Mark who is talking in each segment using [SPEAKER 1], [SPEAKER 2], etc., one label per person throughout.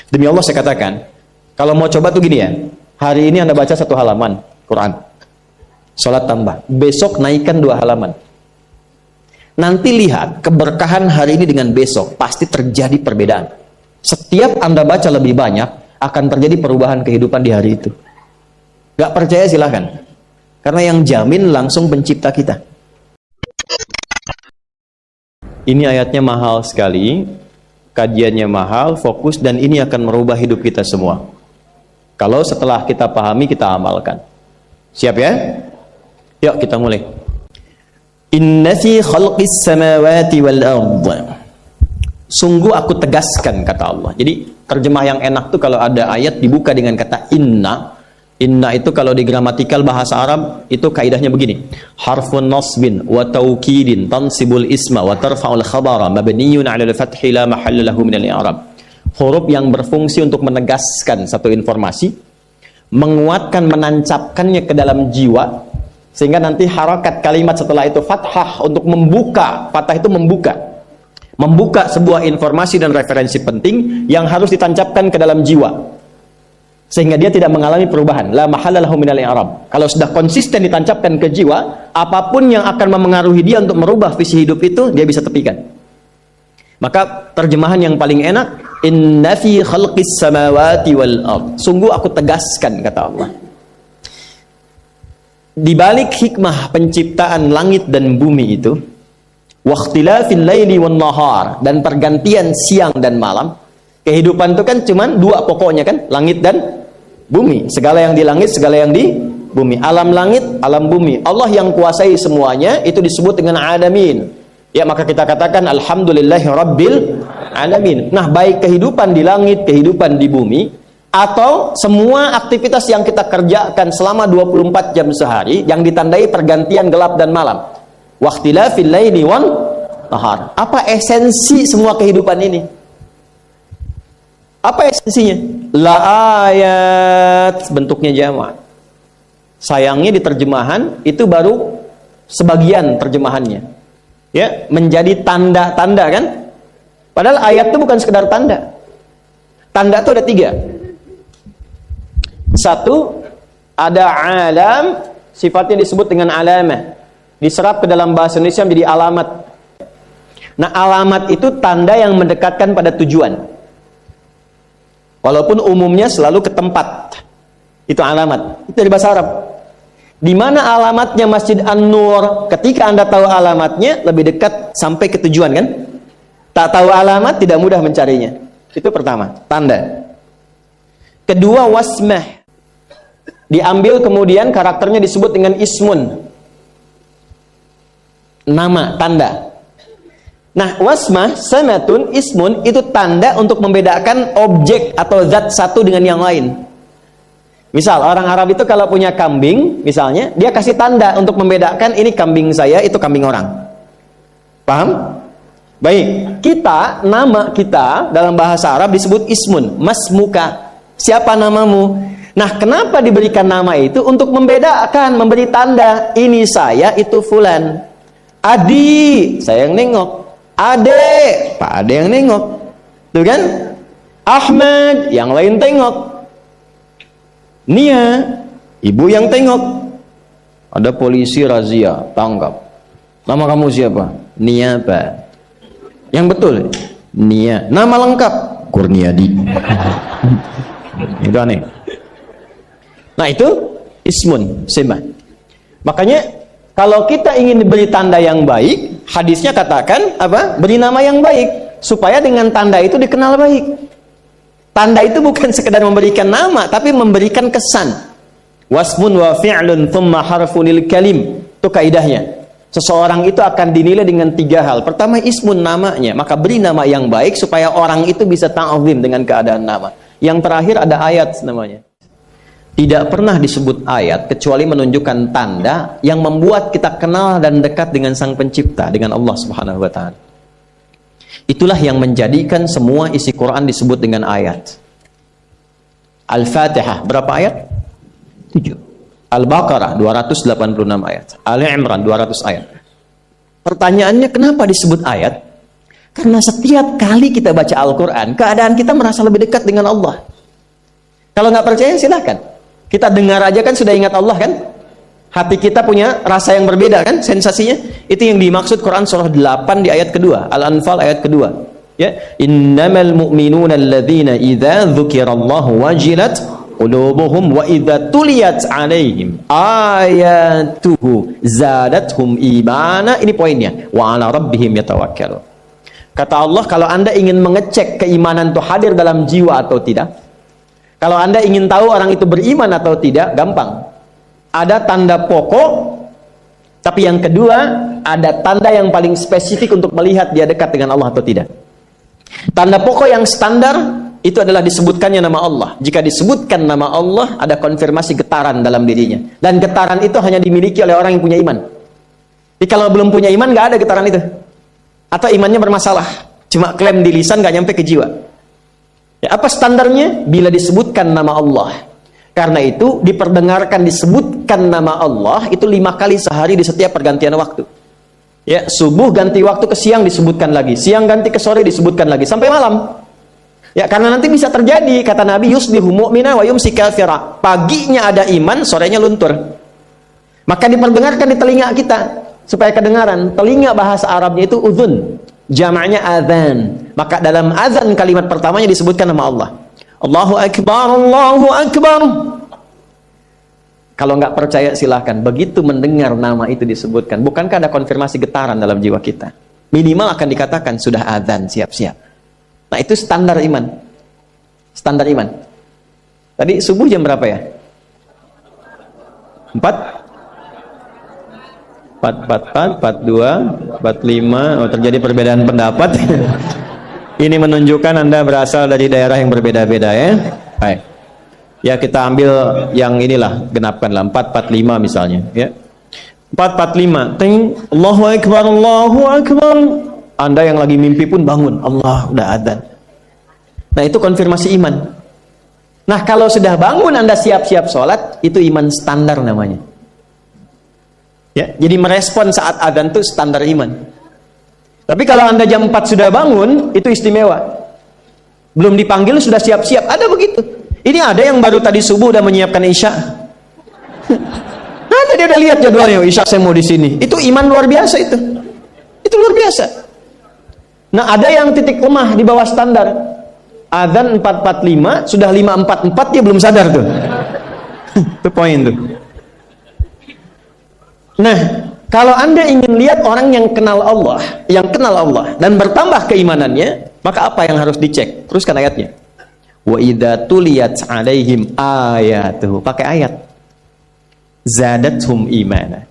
[SPEAKER 1] Demi Allah saya katakan, kalau mau coba tuh gini ya, hari ini Anda baca 1 halaman Quran, sholat tambah, besok naikkan 2 halaman. Nanti lihat keberkahan hari ini dengan besok, pasti terjadi perbedaan. Setiap Anda baca lebih banyak, akan terjadi perubahan kehidupan di hari itu. Gak percaya silahkan, karena yang jamin langsung pencipta kita. Ini ayatnya mahal sekali, kajiannya mahal, fokus, dan ini akan merubah hidup kita semua. Kalau setelah kita pahami, kita amalkan. Siap ya? Yuk kita mulai. Inna fi khalqis samawati wal ardh. Sungguh aku tegaskan, kata Allah. Jadi terjemah yang enak tuh kalau ada ayat dibuka dengan kata inna. Inna itu kalau di gramatikal bahasa Arab itu kaidahnya begini. Harfun nasbin wa taukidin tansibul isma wa tarfa'ul khabara mabniyun 'ala al-fathi la mahalla lahu min al-i'rab. Huruf yang berfungsi untuk menegaskan satu informasi, menguatkan, menancapkannya ke dalam jiwa, sehingga nanti harakat kalimat setelah itu fathah untuk membuka. Fathah itu membuka sebuah informasi dan referensi penting yang harus ditancapkan ke dalam jiwa, sehingga dia tidak mengalami perubahan. La mahalla lahu minal i'rab. Kalau sudah konsisten ditancapkan ke jiwa, apapun yang akan memengaruhi dia untuk merubah visi hidup itu, dia bisa tepikan. Maka terjemahan yang paling enak, inna fi khalqis samawati wal ard. Sungguh aku tegaskan, kata Allah. Di balik hikmah penciptaan langit dan bumi itu, waqtilafil laili wan nahar, dan pergantian siang dan malam. Kehidupan itu kan cuman 2 pokoknya kan, langit dan bumi. Segala yang di langit, segala yang di bumi. Alam langit, alam bumi. Allah yang kuasai semuanya, itu disebut dengan alamin. Ya, maka kita katakan alhamdulillahi rabbil alamin. Nah, baik kehidupan di langit, kehidupan di bumi, atau semua aktivitas yang kita kerjakan selama 24 jam sehari yang ditandai pergantian gelap dan malam. Waqtilafil laili wan nahar. Apa esensi semua kehidupan ini? Apa esensinya? La ayat, bentuknya jamak. Sayangnya di terjemahan itu baru sebagian terjemahannya. Ya, menjadi tanda-tanda kan? Padahal ayat itu bukan sekedar tanda. Tanda itu ada 3. 1, ada alam, sifatnya disebut dengan alamah. Diserap ke dalam bahasa Indonesia menjadi alamat. Nah, alamat itu tanda yang mendekatkan pada tujuan. Walaupun umumnya selalu ke tempat. Itu alamat. Itu dari bahasa Arab. Di mana alamatnya Masjid An-Nur? Ketika Anda tahu alamatnya, lebih dekat sampai ke tujuan kan? Tak tahu alamat, tidak mudah mencarinya. Itu pertama, tanda. Kedua, wasmah. Diambil kemudian karakternya disebut dengan ismun. Nama, tanda. Nah, wasmah, samatun, ismun, itu tanda untuk membedakan objek atau zat satu dengan yang lain. Misal, orang Arab itu kalau punya kambing, misalnya, dia kasih tanda untuk membedakan ini kambing saya, itu kambing orang. Paham? Baik, kita, nama kita dalam bahasa Arab disebut ismun, masmuka. Siapa namamu? Nah, kenapa diberikan nama itu? Untuk membedakan, memberi tanda, ini saya, itu fulan. Adi, saya yang nengok. Ade, Pak Ade yang nengok. Tuh kan? Ahmad, yang lain tengok. Nia, ibu yang tengok. Ada polisi razia, tangkap. Nama kamu siapa? Nia, Pak. Yang betul? Nia. Nama lengkap? Kurniadi. Itu aneh. Nah, itu ismun, sema. Makanya kalau kita ingin beri tanda yang baik, hadisnya katakan apa? Beri nama yang baik supaya dengan tanda itu dikenal baik. Tanda itu bukan sekedar memberikan nama, tapi memberikan kesan. Wasmun wa fi'lun thumma harfunil kalim. Itu kaidahnya. Seseorang itu akan dinilai dengan 3 hal. Pertama, ismun, namanya. Maka beri nama yang baik supaya orang itu bisa ta'zim dengan keadaan nama. Yang terakhir ada ayat namanya. Tidak pernah disebut ayat kecuali menunjukkan tanda yang membuat kita kenal dan dekat dengan Sang Pencipta, dengan Allah Subhanahu wa taala. Itulah yang menjadikan semua isi Quran disebut dengan ayat. Al-Fatihah berapa ayat? 7. Al-Baqarah 286 ayat. Ali Imran 200 ayat. Pertanyaannya, kenapa disebut ayat? Karena setiap kali kita baca Al-Quran, keadaan kita merasa lebih dekat dengan Allah. Kalau nggak percaya silahkan. Kita dengar aja kan sudah ingat Allah kan? Hati kita punya rasa yang berbeda kan? Sensasinya. Itu yang dimaksud Quran surah 8 di ayat kedua. Al-Anfal ayat kedua. Ya, innamal mu'minuna alladzina idza dzukirallahu wajilat qulubuhum wa idza tuliyat 'alaihim ayatuhu zadatuhum imana. Ini poinnya. Wa 'ala rabbihim yatawakkalun. Kata Allah, kalau Anda ingin mengecek keimanan itu hadir dalam jiwa atau tidak, kalau Anda ingin tahu orang itu beriman atau tidak, gampang. Ada tanda pokok, tapi yang kedua, ada tanda yang paling spesifik untuk melihat dia dekat dengan Allah atau tidak. Tanda pokok yang standar, itu adalah disebutkannya nama Allah. Jika disebutkan nama Allah, ada konfirmasi getaran dalam dirinya. Dan getaran itu hanya dimiliki oleh orang yang punya iman. Jadi kalau belum punya iman, nggak ada getaran itu. Atau imannya bermasalah, cuma klaim di lisan gak nyampe ke jiwa. Ya, apa standarnya? Bila disebutkan nama Allah. Karena itu diperdengarkan disebutkan nama Allah itu 5 kali sehari di setiap pergantian waktu. Ya, subuh ganti waktu ke siang disebutkan lagi, siang ganti ke sore disebutkan lagi sampai malam. Ya, karena nanti bisa terjadi kata Nabi yusbihu mu'mina wa yumsi kafira. Paginya ada iman, sorenya luntur. Maka diperdengarkan di telinga kita supaya kedengaran. Telinga bahasa Arabnya itu udhun, jamaknya adzan. Maka dalam adzan kalimat pertamanya disebutkan nama Allah. Allahu Akbar, Allahu Akbar. Kalau nggak percaya silahkan. Begitu mendengar nama itu disebutkan, bukankah ada konfirmasi getaran dalam jiwa kita? Minimal akan dikatakan sudah adzan, siap-siap. Nah, itu standar iman. Standar iman. Tadi subuh jam berapa ya? 4? 444, 42, 45. Oh, terjadi perbedaan pendapat. Ini menunjukkan Anda berasal dari daerah yang berbeda-beda ya. Baik. Ya, kita ambil yang inilah, genapkanlah 445 misalnya ya. 445. Ting, Allahu Akbar, Allahu Akbar. Anda yang lagi mimpi pun bangun, Allah udah adzan. Nah, itu konfirmasi iman. Nah, kalau sudah bangun Anda siap-siap sholat, itu iman standar namanya. Ya, jadi merespon saat adzan itu standar iman. Tapi kalau Anda jam 4 sudah bangun, itu istimewa. Belum dipanggil sudah siap-siap, ada begitu. Ini ada yang baru tadi subuh udah menyiapkan isya. Ada dia udah lihat jadwalnya, isya saya mau di sini. Itu iman luar biasa itu. Itu luar biasa. Nah, ada yang titik lemah di bawah standar. Adzan 445, sudah 544 dia belum sadar tuh. Itu poin tuh. Nah, kalau Anda ingin lihat orang yang kenal Allah, dan bertambah keimanannya, maka apa yang harus dicek? Teruskan ayatnya. Wa idza tuliyat 'alaihim ayatuhu. Pakai ayat. Zadatuhum imana.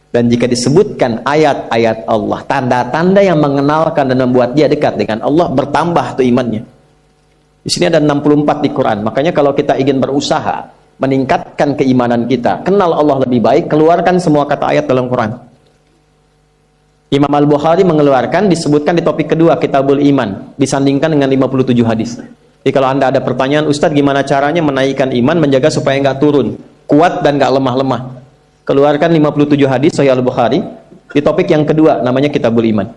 [SPEAKER 1] Dan jika disebutkan ayat-ayat Allah, tanda-tanda yang mengenalkan dan membuat dia dekat dengan Allah, bertambah tuh imannya. Di sini ada 64 di Quran. Makanya kalau kita ingin berusaha meningkatkan keimanan kita, kenal Allah lebih baik, keluarkan semua kata ayat dalam Quran. Imam Al-Bukhari mengeluarkan, disebutkan di topik kedua, Kitabul Iman, disandingkan dengan 57 hadis. Jadi kalau Anda ada pertanyaan, Ustadz gimana caranya menaikkan iman, menjaga supaya nggak turun, kuat dan nggak lemah-lemah, keluarkan 57 hadis Sahih Al-Bukhari di topik yang kedua, namanya Kitabul Iman.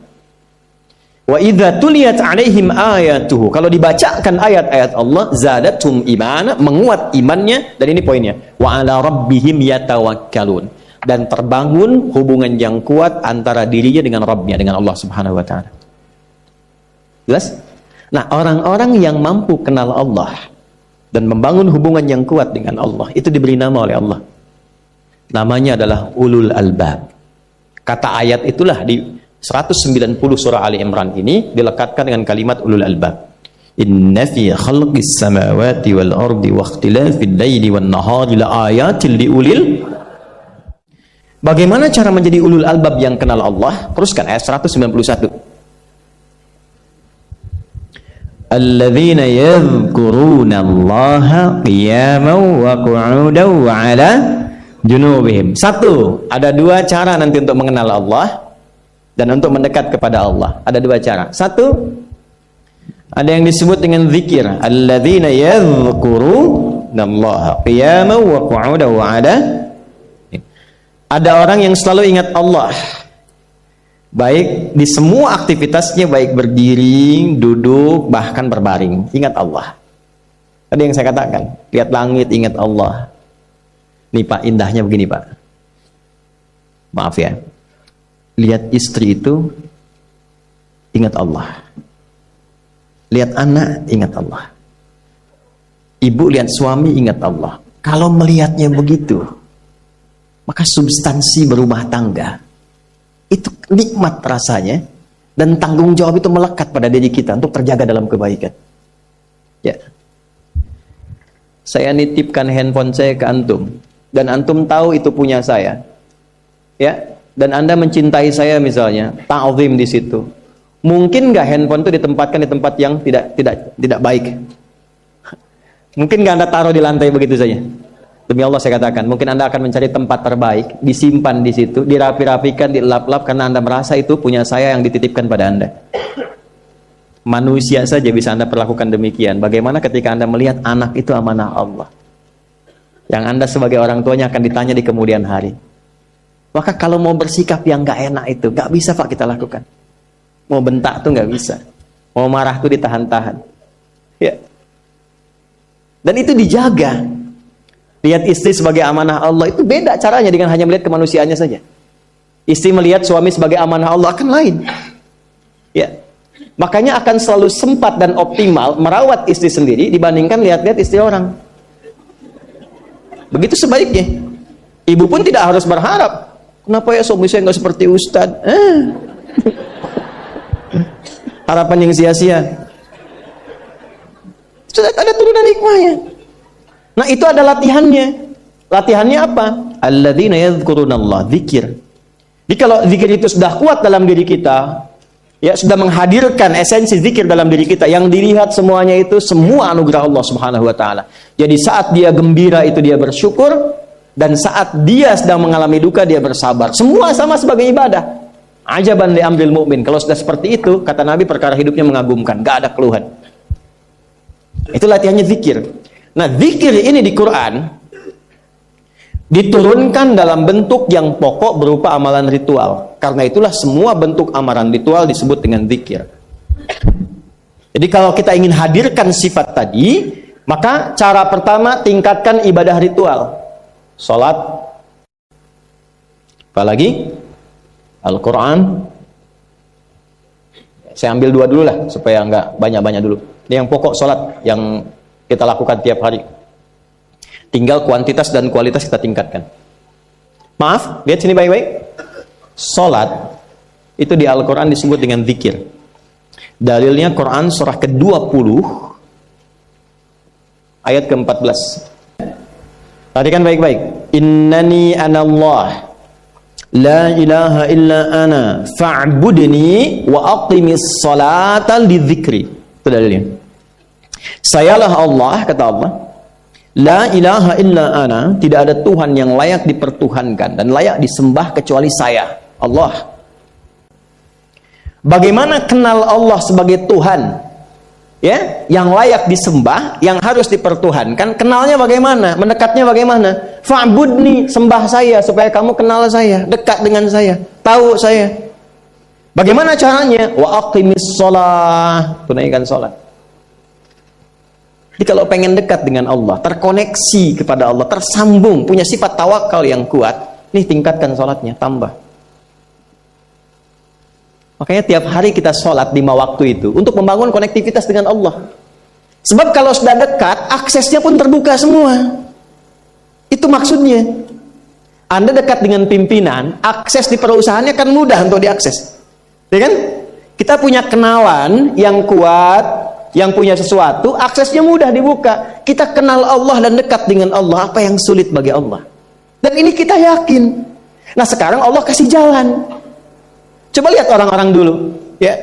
[SPEAKER 1] Wa idza tuliyat 'alaihim ayatuhu. Kalau dibacakan ayat-ayat Allah, zadatum imana, menguat imannya, dan ini poinnya. Wa 'ala rabbihim yatawakkalun. Dan terbangun hubungan yang kuat antara dirinya dengan Rabbnya, dengan Allah Subhanahu wa taala. Jelas? Nah, orang-orang yang mampu kenal Allah dan membangun hubungan yang kuat dengan Allah, itu diberi nama oleh Allah. Namanya adalah ulul albab. Kata ayat itulah di 190 surah Ali Imran ini dilekatkan dengan kalimat ulul albab. Inna fi khalqis samawati wal ardi wa ikhtilafil laili wan nahari la ayatil liulil. Bagaimana cara menjadi ulul albab yang kenal Allah? Teruskan ayat 191. Alladzina yadhkuruna Allaha qiyaman wa qu'udan wa 'ala junubihim. Satu, ada 2 cara nanti untuk mengenal Allah dan untuk mendekat kepada Allah. Ada 2 cara. Satu, ada yang disebut dengan zikir. Alladzina yadhkurunallaha qiyaman wa qu'udan wa 'ala. Ada orang yang selalu ingat Allah Baik di semua aktivitasnya, baik berdiri, duduk, bahkan berbaring, ingat Allah. Tadi yang saya katakan, lihat langit, ingat Allah. Nih Pak, indahnya begini Pak. Maaf ya. Lihat istri itu, ingat Allah. Lihat anak, ingat Allah. Ibu lihat suami, ingat Allah. Kalau melihatnya begitu, maka substansi berumah tangga itu nikmat rasanya, dan tanggung jawab itu melekat pada diri kita untuk terjaga dalam kebaikan. Ya. Saya nitipkan handphone saya ke antum, dan antum tahu itu punya saya. Ya, dan Anda mencintai saya misalnya, ta'zim di situ. Mungkin nggak handphone itu ditempatkan di tempat yang tidak baik? Mungkin nggak Anda taruh di lantai begitu saja? Demi Allah saya katakan, mungkin Anda akan mencari tempat terbaik, disimpan di situ, dirapi-rapikan, dilap-lap, karena Anda merasa itu punya saya yang dititipkan pada Anda. Manusia saja bisa Anda perlakukan demikian. Bagaimana ketika Anda melihat anak itu amanah Allah, yang Anda sebagai orang tuanya akan ditanya di kemudian hari. Maka kalau mau bersikap yang gak enak itu, gak bisa Pak kita lakukan. Mau bentak tuh gak bisa, mau marah tuh ditahan-tahan. Ya. Dan itu dijaga. Lihat istri sebagai amanah Allah itu beda caranya dengan hanya melihat kemanusiaannya saja. Istri melihat suami sebagai amanah Allah akan lain. Ya. Makanya akan selalu sempat dan optimal merawat istri sendiri dibandingkan lihat-lihat istri orang. Begitu sebaliknya. Ibu pun tidak harus berharap, kenapa ya suami saya nggak seperti Ustadz? Harapan yang sia-sia. Sudah ada turunan hikmahnya. Nah, itu ada latihannya. Latihannya apa? Alladzina yadhkurunallah, zikir. Jadi kalau zikir itu sudah kuat dalam diri kita, ya sudah menghadirkan esensi zikir dalam diri kita, yang dilihat semuanya itu semua anugerah Allah Subhanahu wa taala. Jadi saat dia gembira itu dia bersyukur, dan saat dia sedang mengalami duka dia bersabar. Semua sama sebagai ibadah. Ajaban li amril mu'min. Kalau sudah seperti itu, kata Nabi, perkara hidupnya mengagumkan, gak ada keluhan. Itu latihannya zikir. Nah, zikir ini di Quran diturunkan dalam bentuk yang pokok berupa amalan ritual. Karena itulah semua bentuk amalan ritual disebut dengan zikir. Jadi kalau kita ingin hadirkan sifat tadi, maka cara pertama tingkatkan ibadah ritual. Salat, apalagi Al-Quran. Saya ambil dua dulu lah supaya nggak banyak-banyak dulu. Ini yang pokok, salat yang kita lakukan tiap hari. Tinggal kuantitas dan kualitas kita tingkatkan. Maaf, lihat sini baik-baik. Salat itu di Al-Quran disebut dengan zikir. Dalilnya Quran surah ke-20 ayat ke-14. Perhatikan baik-baik. Innani anallah la ilaha illa ana fa'budni wa aqimis salata lidzikri. Itu dalilnya. Sayalah Allah, kata Allah. La ilaha illa ana, tidak ada Tuhan yang layak dipertuhankan dan layak disembah kecuali saya, Allah. Bagaimana kenal Allah sebagai Tuhan? Ya, yang layak disembah, yang harus dipertuhankan, kenalnya bagaimana? Mendekatnya bagaimana? Fa'budni, sembah saya supaya kamu kenal saya, dekat dengan saya, tahu saya. Bagaimana caranya? Wa aqimis shalah, tunaikan salat. Jadi kalau pengen dekat dengan Allah, terkoneksi kepada Allah, tersambung, punya sifat tawakal yang kuat, nih tingkatkan salatnya, tambah. Makanya tiap hari kita sholat 5 waktu itu untuk membangun konektivitas dengan Allah. Sebab kalau sudah dekat, aksesnya pun terbuka semua. Itu maksudnya. Anda dekat dengan pimpinan, akses di perusahaannya kan mudah untuk diakses. Ya kan? Kita punya kenalan yang kuat, yang punya sesuatu, aksesnya mudah dibuka. Kita kenal Allah dan dekat dengan Allah, apa yang sulit bagi Allah? Dan ini kita yakin. Nah sekarang Allah kasih jalan. Coba lihat orang-orang dulu, ya.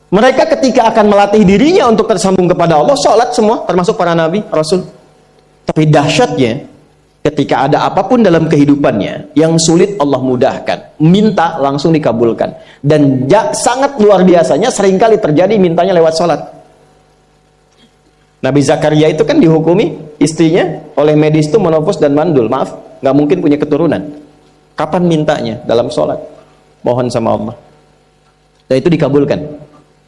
[SPEAKER 1] Mereka ketika akan melatih dirinya untuk tersambung kepada Allah, sholat semua, termasuk para nabi, rasul. Tapi dahsyatnya, ketika ada apapun dalam kehidupannya yang sulit, Allah mudahkan. Minta langsung dikabulkan. Dan sangat luar biasanya, seringkali terjadi mintanya lewat sholat. Nabi Zakaria itu kan dihukumi istrinya oleh medis itu menopause dan mandul. Maaf, nggak mungkin punya keturunan. Kapan mintanya? Dalam sholat. mohon sama Allah. Dan itu dikabulkan.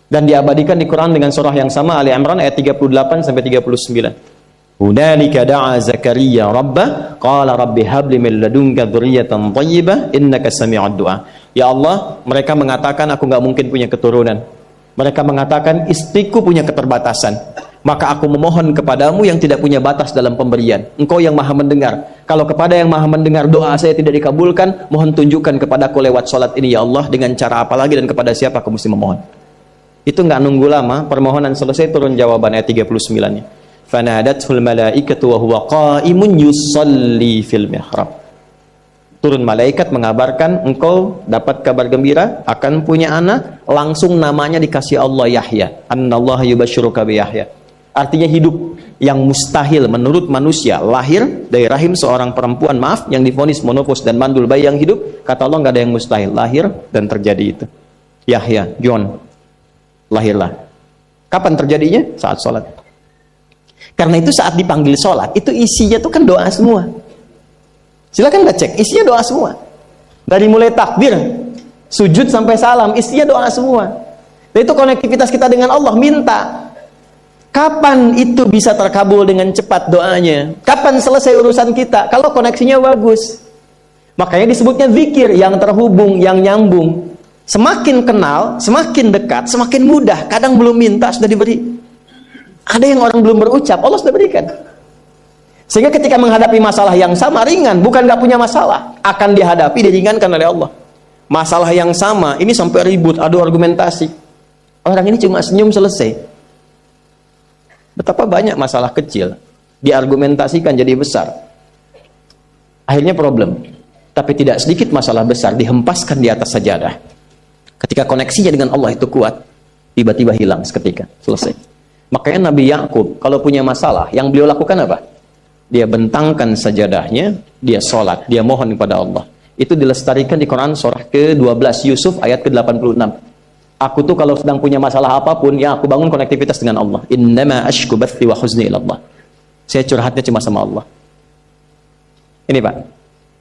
[SPEAKER 1] Dan diabadikan di Quran dengan surah yang sama, Ali Imran ayat 38 sampai 39. Hunalika da'a Zakaria rabbah qala rabbi habli min ladunka dzurriyyatan thayyibah innaka sami'ud du'a. Ya Allah, mereka mengatakan aku enggak mungkin punya keturunan. Mereka mengatakan istriku punya keterbatasan. Maka aku memohon kepadamu yang tidak punya batas dalam pemberian. Engkau yang maha mendengar. Kalau kepada yang maha mendengar doa saya tidak dikabulkan, mohon tunjukkan kepadaku lewat salat ini ya Allah, dengan cara apa lagi dan kepada siapa aku mesti memohon. Itu nggak nunggu lama, permohonan selesai, turun jawaban ayat 39-nya. Fanadatul malaikatu wa huwa qa'imun yusalli fil mihrab. Turun malaikat mengabarkan engkau dapat kabar gembira akan punya anak, langsung namanya dikasih Allah Yahya. Annallaha yubasyiruka bi Yahya. Artinya hidup yang mustahil menurut manusia, lahir dari rahim seorang perempuan, maaf, yang divonis monofos dan mandul, bayi yang hidup, kata Allah nggak ada yang mustahil, lahir dan terjadi itu. Yahya, John, lahirlah. Kapan terjadinya? Saat sholat. Karena itu saat dipanggil sholat, itu isinya tuh kan doa semua. Silakan Anda cek, isinya doa semua. Dari mulai takbir, sujud sampai salam, isinya doa semua. Dan itu konektivitas kita dengan Allah, minta. Kapan itu bisa terkabul dengan cepat doanya? Kapan selesai urusan kita? Kalau koneksinya bagus. Makanya disebutnya zikir yang terhubung, yang nyambung. Semakin kenal, semakin dekat, semakin mudah. Kadang belum minta, sudah diberi. Ada yang orang belum berucap, Allah sudah berikan. Sehingga ketika menghadapi masalah yang sama, ringan, bukan nggak punya masalah, akan dihadapi, diringankan oleh Allah. Masalah yang sama, ini sampai ribut, adu argumentasi. Orang ini cuma senyum selesai. Betapa banyak masalah kecil diargumentasikan jadi besar. Akhirnya problem. Tapi tidak sedikit masalah besar dihempaskan di atas sajadah. Ketika koneksinya dengan Allah itu kuat, tiba-tiba hilang seketika, selesai. Makanya Nabi Yakub kalau punya masalah, yang beliau lakukan apa? Dia bentangkan sajadahnya, dia sholat, dia mohon kepada Allah. Itu dilestarikan di Quran surah ke-12 Yusuf ayat ke-86. Aku tuh kalau sedang punya masalah apapun, ya aku bangun konektivitas dengan Allah. Innama ashku bathi wa huzni ila Allah. Saya curhatnya cuma sama Allah. Ini Pak,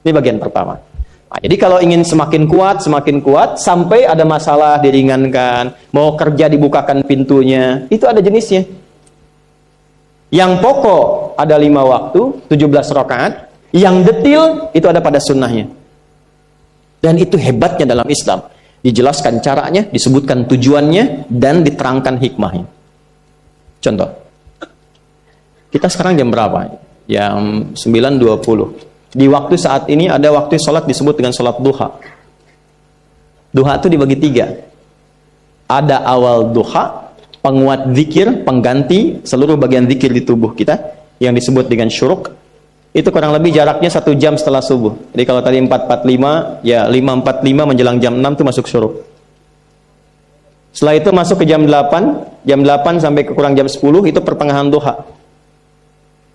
[SPEAKER 1] ini bagian pertama. Nah, jadi kalau ingin semakin kuat, sampai ada masalah diringankan, mau kerja dibukakan pintunya, itu ada jenisnya. Yang pokok ada 5 waktu, 17 rakaat. Yang detil itu ada pada sunnahnya. Dan itu hebatnya dalam Islam. Dijelaskan caranya, disebutkan tujuannya, dan diterangkan hikmahnya. Contoh. Kita sekarang jam berapa? Jam 9.20. Di waktu saat ini ada waktu sholat disebut dengan sholat duha. Duha itu dibagi 3. Ada awal duha, penguat zikir, pengganti seluruh bagian zikir di tubuh kita yang disebut dengan syuruk. Itu kurang lebih jaraknya 1 jam setelah subuh. Jadi kalau tadi 4.45, ya 5.45 menjelang jam 6 itu masuk syuruk. Setelah itu masuk ke jam 8, jam 8 sampai ke kurang jam 10 itu pertengahan duha.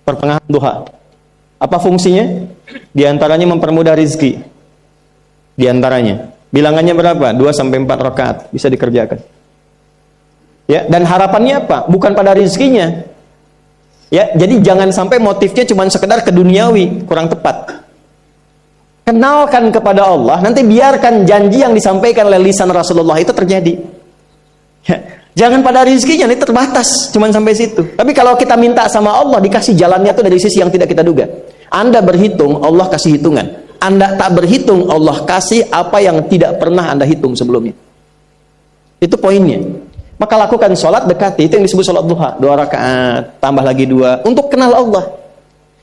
[SPEAKER 1] Pertengahan duha. Apa fungsinya? Di antaranya mempermudah rizki. Di antaranya. Bilangannya berapa? 2 sampai 4 rakaat bisa dikerjakan. Ya, dan harapannya apa? Bukan pada rizkinya. Ya, jadi jangan sampai motifnya cuma sekedar keduniawi, kurang tepat. Kenalkan kepada Allah, nanti biarkan janji yang disampaikan oleh lisan Rasulullah itu terjadi. Ya, jangan pada rizkinya, ini terbatas, cuma sampai situ. Tapi kalau kita minta sama Allah, dikasih jalannya itu dari sisi yang tidak kita duga. Anda berhitung, Allah kasih hitungan. Anda tak berhitung, Allah kasih apa yang tidak pernah Anda hitung sebelumnya. Itu poinnya. Maka lakukan sholat, dekati, itu yang disebut sholat duha. 2 rakaat, tambah lagi 2, untuk kenal Allah.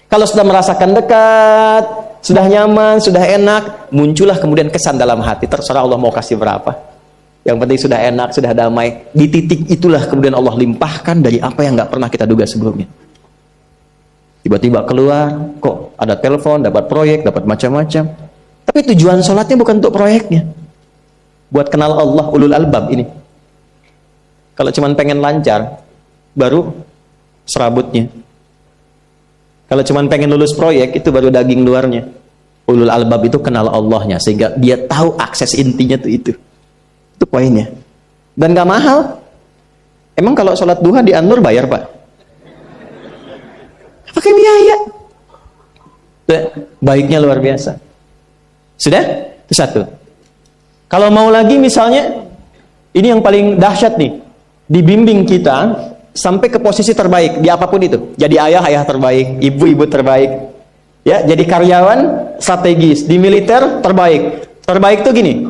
[SPEAKER 1] Kalau sudah merasakan dekat, sudah nyaman, sudah enak, muncullah kemudian kesan dalam hati, terserah Allah mau kasih berapa. Yang penting sudah enak, sudah damai. Di titik itulah kemudian Allah limpahkan dari apa yang nggak pernah kita duga sebelumnya. Tiba-tiba keluar, kok ada telepon, dapat proyek, dapat macam-macam. Tapi tujuan sholatnya bukan untuk proyeknya. Buat kenal Allah, ulul albab ini. Kalau cuma pengen lancar, baru serabutnya. Kalau cuma pengen lulus proyek, itu baru daging luarnya. Ulul albab itu kenal Allahnya, sehingga dia tahu akses intinya tuh itu. Itu poinnya. Dan gak mahal. Emang kalau sholat duha di An-Nur bayar, Pak? Pakai biaya. Baiknya luar biasa. Sudah? Itu satu. Kalau mau lagi misalnya, ini yang paling dahsyat nih, dibimbing kita sampai ke posisi terbaik di apapun itu. Jadi ayah terbaik, ibu terbaik. Ya, jadi karyawan strategis, di militer terbaik. Terbaik tuh gini,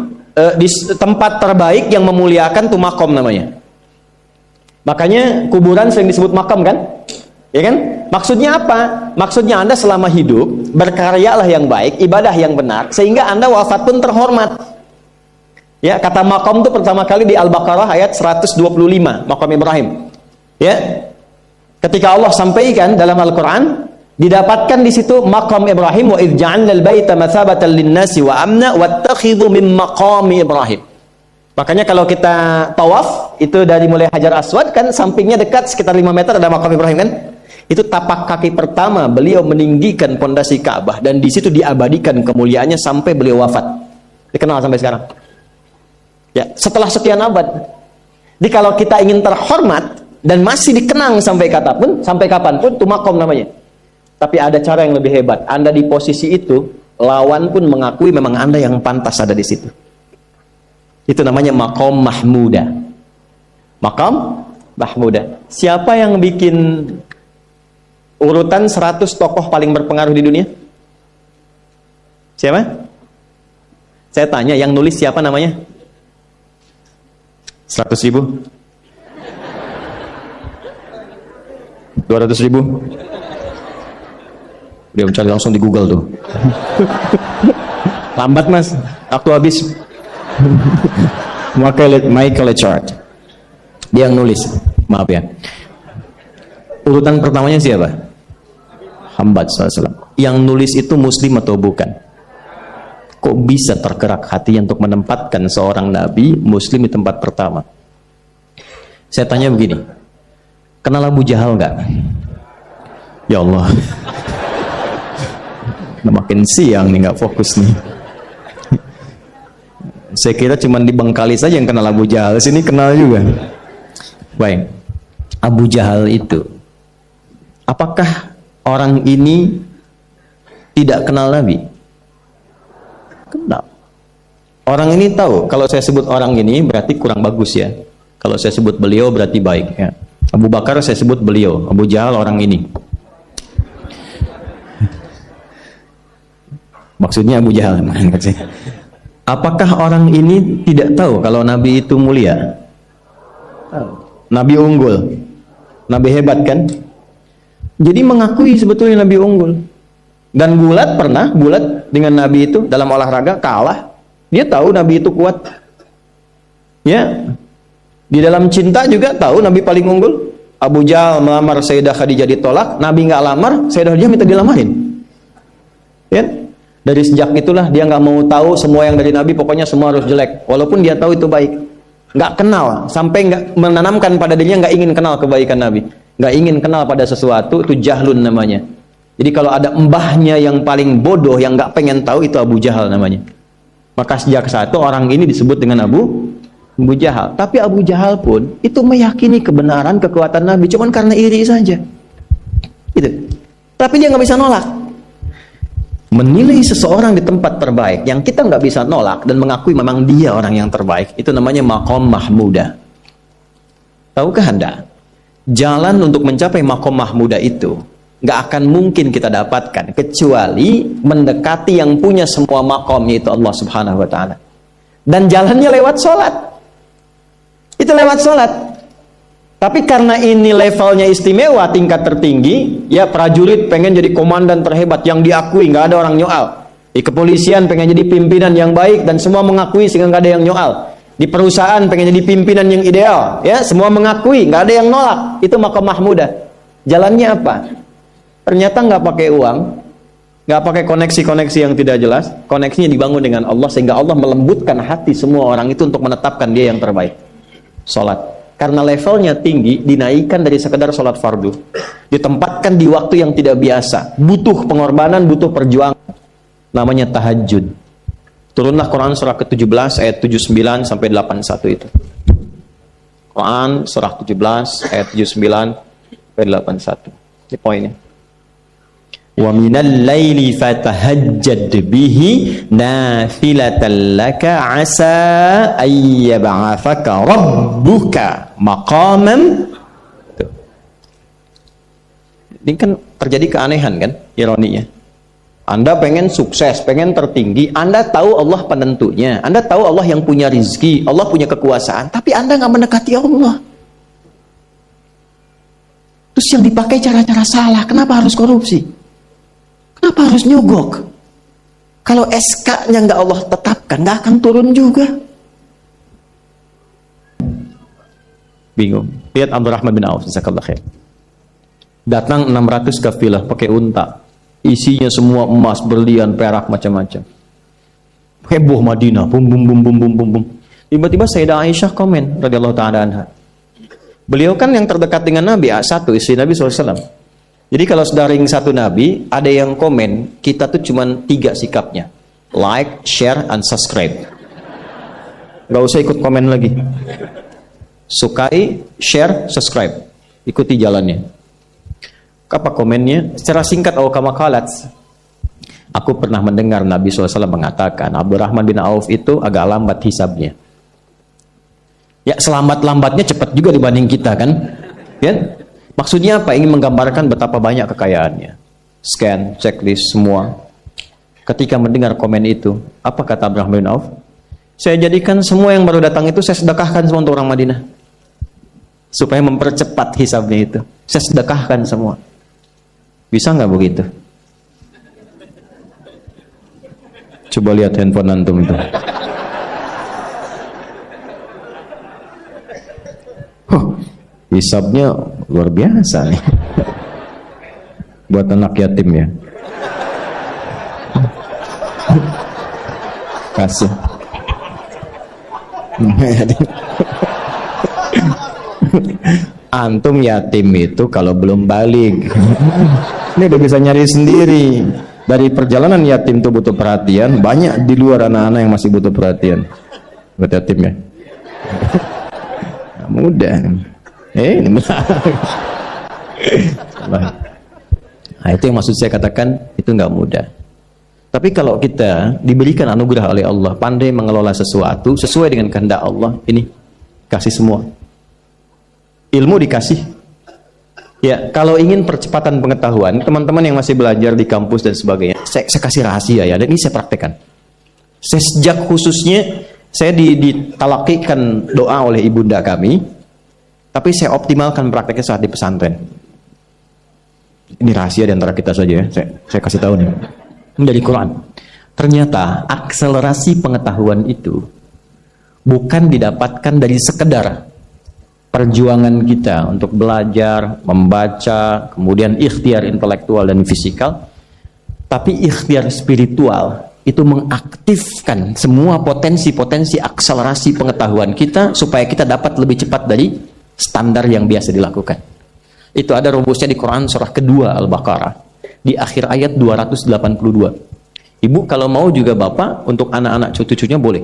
[SPEAKER 1] di tempat terbaik yang memuliakan tuh makom namanya. Makanya kuburan sering disebut makam kan? Ya kan? Maksudnya apa? Maksudnya Anda selama hidup berkaryalah yang baik, ibadah yang benar, sehingga Anda wafat pun terhormat. Ya, kata makom itu pertama kali di Al-Baqarah ayat 125, makom Ibrahim. Ya. Ketika Allah sampaikan dalam Al-Qur'an, didapatkan di situ makom Ibrahim, wa idz ja'alna al-baita matsabatan lin-nasi wa amna wattakhidhu min maqami Ibrahim. Makanya kalau kita tawaf, itu dari mulai Hajar Aswad kan sampingnya dekat sekitar 5 meter ada makom Ibrahim kan? Itu tapak kaki pertama beliau meninggikan pondasi Ka'bah, dan di situ diabadikan kemuliaannya sampai beliau wafat. Dikenal sampai sekarang. Ya, setelah sekian abad. Jadi kalau kita ingin terhormat dan masih dikenang sampai kapanpun, itu makom namanya. Tapi ada cara yang lebih hebat. Anda di posisi itu, lawan pun mengakui memang Anda yang pantas ada di situ. Itu namanya makom mahmuda. Makom mahmuda. Siapa yang bikin urutan 100 tokoh paling berpengaruh di dunia? Siapa? Saya tanya, yang nulis siapa namanya? 100.000? 200.000? Dia mencari langsung di Google tuh. Lambat mas, waktu habis. Michael Chart. Dia yang nulis, maaf ya. Urutan pertamanya siapa? Muhammad SAW. Yang nulis itu muslim atau bukan? Kok bisa tergerak hatinya untuk menempatkan seorang nabi muslim di tempat pertama? Saya tanya begini, kenal Abu Jahal nggak? Ya Allah, makin siang nih, nggak fokus nih. Saya kira cuma di Bengkali saja yang kenal Abu Jahal, sini kenal juga. Baik, Abu Jahal itu, apakah orang ini tidak kenal Nabi? Kenal. Orang ini tahu, kalau saya sebut orang ini berarti kurang bagus ya. Kalau saya sebut beliau berarti baik ya. Abu Bakar saya sebut beliau, Abu Jahal orang ini. Maksudnya Abu Jahal. Apakah orang ini tidak tahu kalau Nabi itu mulia? Nabi unggul. Nabi hebat kan? Jadi mengakui sebetulnya Nabi unggul. Dan bulat dengan Nabi itu dalam olahraga kalah. Dia tahu Nabi itu kuat. Ya. Di dalam cinta juga tahu Nabi paling unggul. Abu Jahal melamar Sayyidah Khadijah ditolak, Nabi nggak lamar, Sayyidah Khadijah minta dilamarin. Ya. Dari sejak itulah dia nggak mau tahu semua yang dari Nabi, pokoknya semua harus jelek. Walaupun dia tahu itu baik. Nggak kenal, sampai nggak menanamkan pada dirinya nggak ingin kenal kebaikan Nabi. Nggak ingin kenal pada sesuatu, itu jahlun namanya. Jadi kalau ada mbahnya yang paling bodoh yang nggak pengen tahu, itu Abu Jahal namanya. Maka sejak saat itu orang ini disebut dengan Abu Jahal. Tapi Abu Jahal pun itu meyakini kebenaran, kekuatan Nabi, cuman karena iri saja. Gitu. Tapi dia nggak bisa nolak. Menilai seseorang di tempat terbaik yang kita nggak bisa nolak dan mengakui memang dia orang yang terbaik, itu namanya maqam mahmuda. Tahukah Anda? Jalan untuk mencapai maqam mahmuda itu nggak akan mungkin kita dapatkan kecuali mendekati yang punya semua makom, yaitu Allah Subhanahu wa Ta'ala. Dan jalannya lewat sholat. Itu lewat sholat. Tapi karena ini levelnya istimewa, tingkat tertinggi, ya prajurit pengen jadi komandan terhebat yang diakui, nggak ada orang nyoal. Di kepolisian pengen jadi pimpinan yang baik dan semua mengakui sehingga nggak ada yang nyoal. Di perusahaan pengen jadi pimpinan yang ideal, ya semua mengakui, nggak ada yang nolak. Itu maqam mahmudah. Jalannya apa? Ternyata nggak pakai uang, nggak pakai koneksi-koneksi yang tidak jelas. Koneksinya dibangun dengan Allah sehingga Allah melembutkan hati semua orang itu untuk menetapkan dia yang terbaik. Sholat. Karena levelnya tinggi, dinaikkan dari sekedar sholat fardu, ditempatkan di waktu yang tidak biasa, butuh pengorbanan, butuh perjuangan, namanya tahajud. Turunlah Quran surah ke-17 ayat 79 sampai 81 itu. Quran surah 17 ayat 79 sampai 81. Ini poinnya. Wa minal laili fatahajjad bihi nafilatan laka asa ayyab'athaka rabbuka maqaman. Ini kan terjadi keanehan kan, ironinya. Anda pengen sukses, pengen tertinggi, Anda tahu Allah penentunya, Anda tahu Allah yang punya rizki, Allah punya kekuasaan, tapi Anda nggak mendekati Allah. Terus yang dipakai cara-cara salah, kenapa harus korupsi? Kenapa harus nyogok? Kalau SK-nya nggak Allah tetapkan, nggak akan turun juga. Bingung. Lihat Abdurrahman bin Auf, jazakallahu khair. Datang 600 kafilah pakai unta. Isinya semua emas, berlian, perak, macam-macam. Heboh Madinah, bum bum bum bum bum bum bum. Tiba-tiba Sayyidah Aisyah komen radhiyallahu taala anha. Beliau kan yang terdekat dengan Nabi, satu istri Nabi SAW. Jadi kalau sedaring satu Nabi, ada yang komen, kita tuh cuman 3 sikapnya. Like, share, and subscribe. Gak usah ikut komen lagi. Sukai, share, subscribe. Ikuti jalannya. Apa komennya? Secara singkat, kama qalat, aku pernah mendengar Nabi SAW mengatakan Abdurrahman bin Auf itu agak lambat hisabnya. Ya, selambat-lambatnya cepat juga dibanding kita kan? Ya? Maksudnya apa? Ingin menggambarkan betapa banyak kekayaannya. Scan, checklist semua. Ketika mendengar komen itu, apa kata Abdurrahman bin Auf? Saya jadikan semua yang baru datang itu saya sedekahkan semua untuk orang Madinah. Supaya mempercepat hisabnya itu. Saya sedekahkan semua. Bisa nggak begitu? Coba lihat handphone antum itu. Hisabnya luar biasa nih. Buat anak yatim ya. Kasih. Antum yatim itu kalau belum balik. Ini udah bisa nyari sendiri. Dari perjalanan yatim tuh butuh perhatian. Banyak di luar anak-anak yang masih butuh perhatian. Buat yatim ya. Nah, mudah. Ini nah, itu yang maksud saya katakan itu nggak mudah. Tapi kalau kita diberikan anugerah oleh Allah, pandai mengelola sesuatu sesuai dengan kehendak Allah, ini kasih semua. Ilmu dikasih. Ya, kalau ingin percepatan pengetahuan, teman-teman yang masih belajar di kampus dan sebagainya, saya kasih rahasia ya, dan ini saya praktekkan. Saya sejak khususnya, saya ditalakikan doa oleh ibunda kami, tapi saya optimalkan prakteknya saat di pesantren. Ini rahasia di antara kita saja ya, saya kasih tahu nih. Ini dari Quran. Ternyata akselerasi pengetahuan itu bukan didapatkan dari sekedar perjuangan kita untuk belajar, membaca, kemudian ikhtiar intelektual dan fisikal, tapi ikhtiar spiritual itu mengaktifkan semua potensi-potensi akselerasi pengetahuan kita supaya kita dapat lebih cepat dari standar yang biasa dilakukan. Itu ada rumusnya di Quran surah kedua Al-Baqarah di akhir ayat 282. Ibu kalau mau juga bapak untuk anak-anak cucu-cucunya boleh.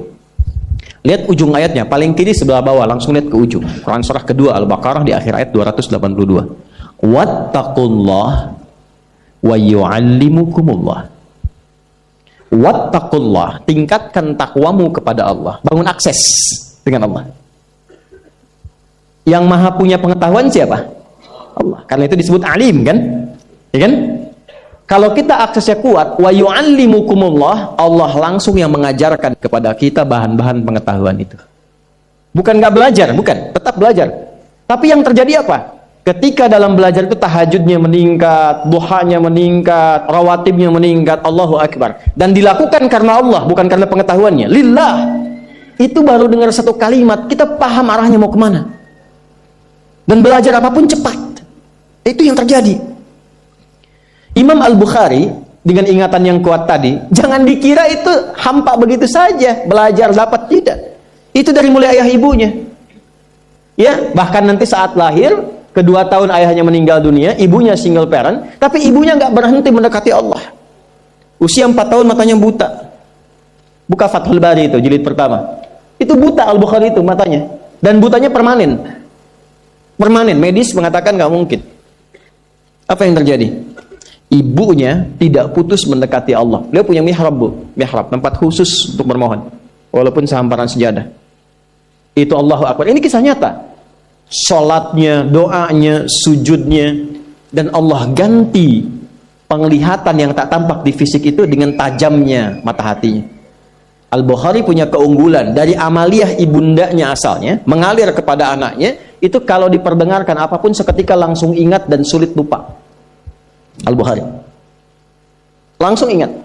[SPEAKER 1] Lihat ujung ayatnya, paling kiri sebelah bawah, langsung lihat ke ujung. Quran surah kedua Al-Baqarah di akhir ayat 282. Wattaqullah wa yu'allimukumullah. Wattaqullah, tingkatkan takwamu kepada Allah. Bangun akses dengan Allah. Yang maha punya pengetahuan siapa? Allah. Karena itu disebut alim kan? Ya kan? Kalau kita aksesnya kuat, wa yu'allimukumullah, Allah langsung yang mengajarkan kepada kita bahan-bahan pengetahuan itu. Bukan nggak belajar, bukan, tetap belajar. Tapi yang terjadi apa? Ketika dalam belajar itu tahajudnya meningkat, duhanya meningkat, rawatibnya meningkat, Allahu Akbar. Dan dilakukan karena Allah, bukan karena pengetahuannya. Lillah. Itu baru dengar satu kalimat, kita paham arahnya mau kemana. Dan belajar apapun cepat. Itu yang terjadi. Imam Al-Bukhari dengan ingatan yang kuat tadi, jangan dikira itu hampa begitu saja belajar dapat, tidak. Itu dari mulai ayah ibunya. Ya, bahkan nanti saat lahir, kedua tahun ayahnya meninggal dunia, ibunya single parent, tapi ibunya nggak berhenti mendekati Allah. Usia 4 tahun matanya buta. Buka Fathul Bari itu jilid pertama. Itu buta Al-Bukhari itu matanya, dan butanya permanen. Permanen, medis mengatakan nggak mungkin. Apa yang terjadi? Ibunya tidak putus mendekati Allah. Beliau punya mihrab, Bu. Mihrab, tempat khusus untuk bermohon. Walaupun sehamparan sejadah. Itu Allahu Akbar. Ini kisah nyata. Salatnya, doanya, sujudnya, dan Allah ganti penglihatan yang tak tampak di fisik itu dengan tajamnya mata hatinya. Al-Bukhari punya keunggulan dari amaliyah ibundanya asalnya mengalir kepada anaknya, itu kalau diperdengarkan apapun seketika langsung ingat dan sulit lupa. Al-Bukhari langsung ingat.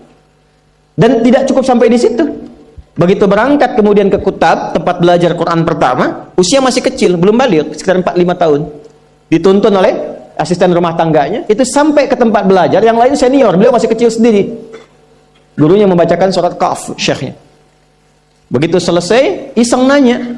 [SPEAKER 1] Dan tidak cukup sampai di situ. Begitu berangkat kemudian ke Kutab, tempat belajar Quran pertama, usia masih kecil, belum balik, sekitar 4-5 tahun. Dituntun oleh asisten rumah tangganya, itu sampai ke tempat belajar, yang lain senior, beliau masih kecil sendiri. Gurunya membacakan surat Kahf, syekhnya. Begitu selesai, iseng nanya,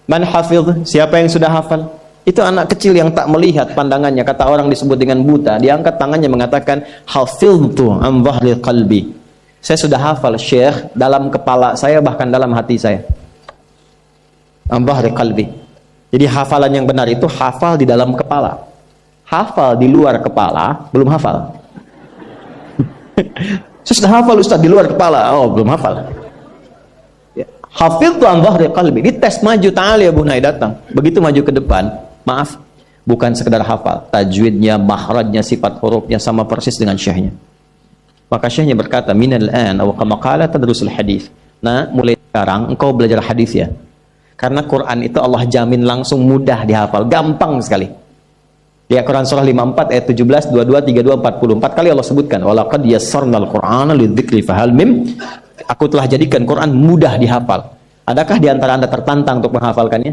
[SPEAKER 1] man hafidh, siapa yang sudah hafal? Itu anak kecil yang tak melihat pandangannya, kata orang disebut dengan buta. Dia angkat tangannya mengatakan, hafidhtu an dhahri qalbi. Saya sudah hafal, Syekh, dalam kepala saya, bahkan dalam hati saya. An dhahri qalbi. Jadi hafalan yang benar itu hafal di dalam kepala. Hafal di luar kepala, belum hafal. Saya sudah hafal, Ustaz, di luar kepala. Oh, belum hafal. Hafidhtu an dhahri qalbi. Di tes maju, ta'ala ya bunai datang. Begitu maju ke depan, maaf, bukan sekedar hafal, tajwidnya, makhrajnya, sifat hurufnya sama persis dengan syekhnya. Maka syekhnya berkata, minal an aw kama qala tadrusul hadis. Nah, mulai sekarang engkau belajar hadis ya. Karena Quran itu Allah jamin langsung mudah dihafal, gampang sekali. Di Quran surah 54 ayat 17, 22, 32, 44 kali Allah sebutkan, walaqad yassarnal Qur'ana lidzikri fahal mim. Aku telah jadikan Quran mudah dihafal. Adakah di antara Anda tertantang untuk menghafalkannya?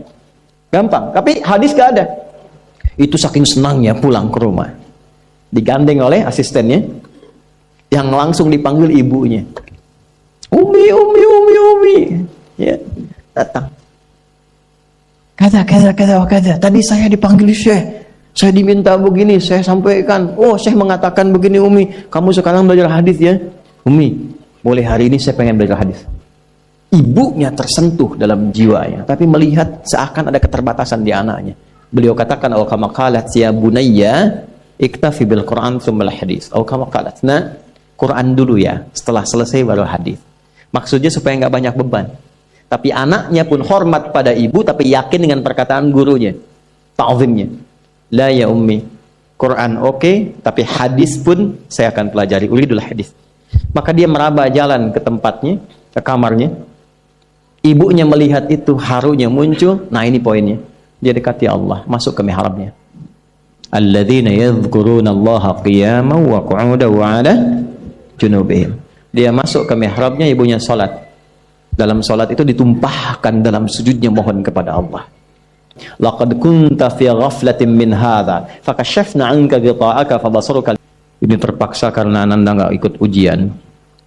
[SPEAKER 1] Gampang. Tapi hadis gak ada. Itu saking senangnya pulang ke rumah, digandeng oleh asistennya, yang langsung dipanggil ibunya. Umi. Ya, datang. Kata. Tadi saya dipanggil Syekh. Saya diminta begini, saya sampaikan. Oh, Syekh mengatakan begini, Umi. Kamu sekarang belajar hadis ya? Umi, boleh hari ini saya pengen belajar hadis. Ibunya tersentuh dalam jiwanya, tapi melihat seakan ada keterbatasan di anaknya. Beliau katakan, "Aw kama qalat ya bunayya, iktafi bil Qur'an tsumma al hadis." Aw kama qalat. Nah, Quran dulu ya, setelah selesai baru hadis. Maksudnya supaya nggak banyak beban. Tapi anaknya pun hormat pada ibu, tapi yakin dengan perkataan gurunya, ta'zimnya. La ya ummi, Quran oke, tapi hadis pun saya akan pelajari. Uridul hadis. Maka dia meraba jalan ke tempatnya, ke kamarnya. Ibunya melihat itu, harunya muncul. Nah, ini poinnya. Dia dekati Allah, masuk ke mihrabnya. Alladzina yadhkuruna Allaha qiyaman wa qu'udan wa 'ala junubihim. Dia masuk ke mihrabnya, ibunya salat. Dalam salat itu ditumpahkan dalam sujudnya mohon kepada Allah. Laqad kunta fi ghaflatin min hadza fakashafna 'anka ghita'aka fabasaruka. Ini terpaksa karena Ananda enggak ikut ujian.